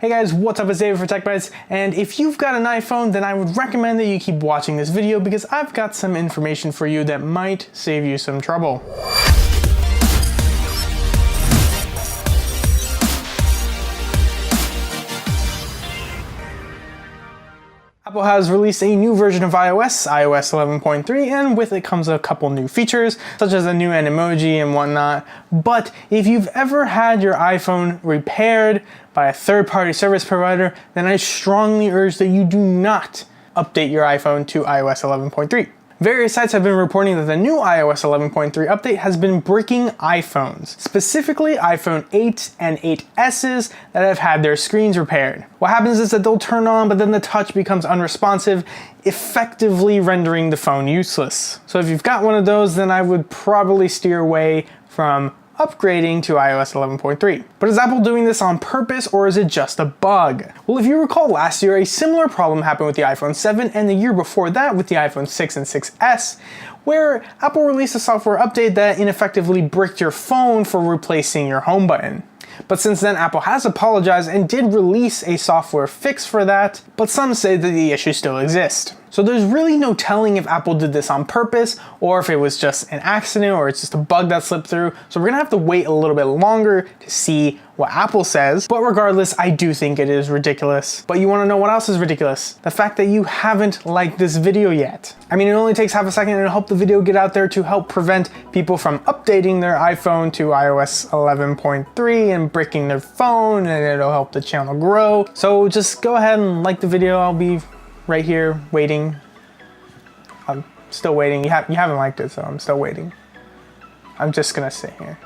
Hey guys, what's up? It's David for TechBytes, and if you've got an iPhone, then I would recommend that you keep watching this video because I've got some information for you that might save you some trouble. Apple has released a new version of iOS, iOS 11.3, and with it comes a couple new features, such as a new Animoji and whatnot. But if you've ever had your iPhone repaired by a third-party service provider, then I strongly urge that you do not update your iPhone to iOS 11.3. Various sites have been reporting that the new iOS 11.3 update has been bricking iPhones, specifically iPhone 8 and 8Ss that have had their screens repaired. What happens is that they'll turn on, but then the touch becomes unresponsive, effectively rendering the phone useless. So if you've got one of those, then I would probably steer away from upgrading to iOS 11.3. But is Apple doing this on purpose or is it just a bug? Well, if you recall last year, a similar problem happened with the iPhone 7 and the year before that with the iPhone 6 and 6S, where Apple released a software update that ineffectively bricked your phone for replacing your home button. But since then, Apple has apologized and did release a software fix for that, but some say that the issue still exists. So there's really no telling if Apple did this on purpose or if it was just an accident or it's just a bug that slipped through. So we're gonna have to wait a little bit longer to see what Apple says. But regardless, I do think it is ridiculous. But you wanna know what else is ridiculous? The fact that you haven't liked this video yet. I mean, it only takes half a second and I hope the video get out there to help prevent people from updating their iPhone to iOS 11.3 and bricking their phone, and it'll help the channel grow. So just go ahead and like the video. I'll be right here waiting. I'm still waiting. You haven't liked it, so I'm still waiting. I'm just gonna sit here.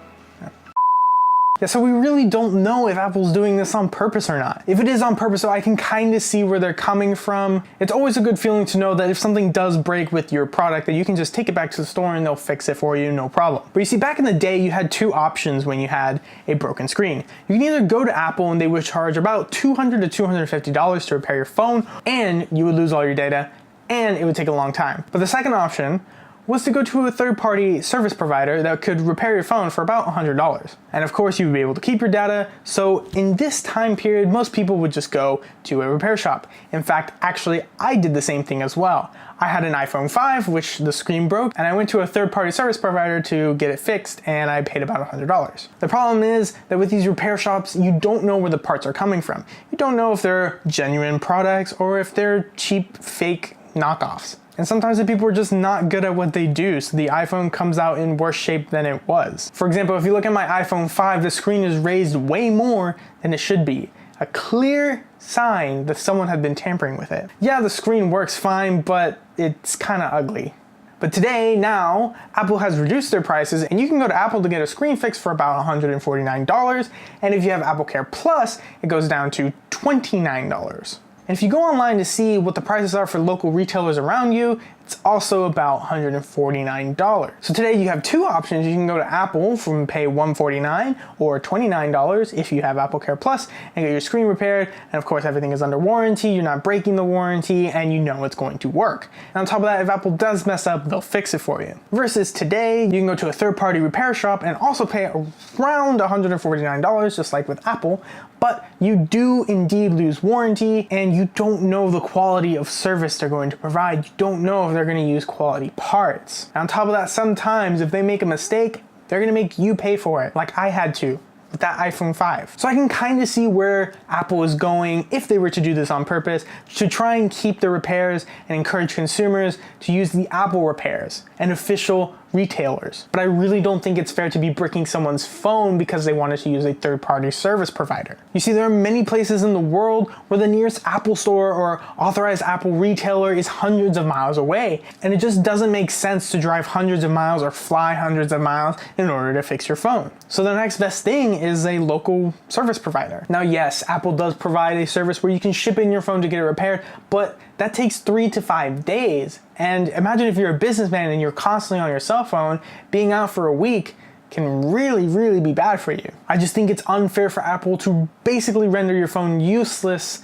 Yeah, so we really don't know if Apple's doing this on purpose or not. If it is on purpose, though, I can kind of see where they're coming from. It's always a good feeling to know that if something does break with your product, that you can just take it back to the store and they'll fix it for you, no problem. But you see, back in the day, you had two options when you had a broken screen. You can either go to Apple and they would charge about $200 to $250 to repair your phone, and you would lose all your data, and it would take a long time. But the second option was to go to a third-party service provider that could repair your phone for about $100. And of course, you would be able to keep your data. So in this time period, most people would just go to a repair shop. In fact, actually, I did the same thing as well. I had an iPhone 5, which the screen broke, and I went to a third-party service provider to get it fixed, and I paid about $100. The problem is that with these repair shops, you don't know where the parts are coming from. You don't know if they're genuine products or if they're cheap, fake knockoffs. And sometimes the people are just not good at what they do, so the iPhone comes out in worse shape than it was. For example, if you look at my iPhone 5, the screen is raised way more than it should be. A clear sign that someone had been tampering with it. Yeah, the screen works fine, but it's kind of ugly. But today, now, Apple has reduced their prices and you can go to Apple to get a screen fix for about $149. And if you have Apple Care Plus, it goes down to $29. And if you go online to see what the prices are for local retailers around you, it's also about $149. So today you have two options. You can go to Apple and pay $149 or $29 if you have Apple Care Plus and get your screen repaired. And of course, everything is under warranty. You're not breaking the warranty and you know it's going to work. And on top of that, if Apple does mess up, they'll fix it for you. Versus today, you can go to a third-party repair shop and also pay around $149, just like with Apple, but you do indeed lose warranty and you don't know the quality of service they're going to provide. You don't know if they're going to use quality parts. And on top of that, sometimes if they make a mistake, they're going to make you pay for it, like I had to with that iPhone 5. So I can kind of see where Apple is going, if they were to do this on purpose, to try and keep the repairs and encourage consumers to use the Apple repairs and official retailers. But I really don't think it's fair to be bricking someone's phone because they wanted to use a third-party service provider. You see, there are many places in the world where the nearest Apple store or authorized Apple retailer is hundreds of miles away, and it just doesn't make sense to drive hundreds of miles or fly hundreds of miles in order to fix your phone. So the next best thing is a local service provider. Now, yes, Apple does provide a service where you can ship in your phone to get it repaired, but that takes 3 to 5 days. And imagine if you're a businessman and you're constantly on your cell phone, being out for a week can really be bad for you. I just think it's unfair for Apple to basically render your phone useless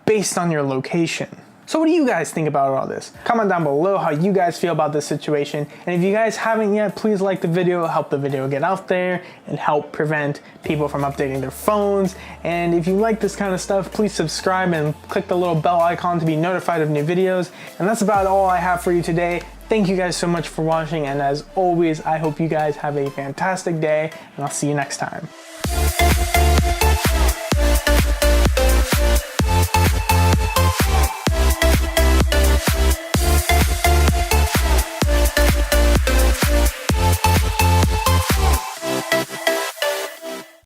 based on your location. So what do you guys think about all this? Comment down below how you guys feel about this situation. And if you guys haven't yet, please like the video, help the video get out there, and help prevent people from updating their phones. And if you like this kind of stuff, please subscribe and click the little bell icon to be notified of new videos. And that's about all I have for you today. Thank you guys so much for watching, and as always, I hope you guys have a fantastic day, and I'll see you next time.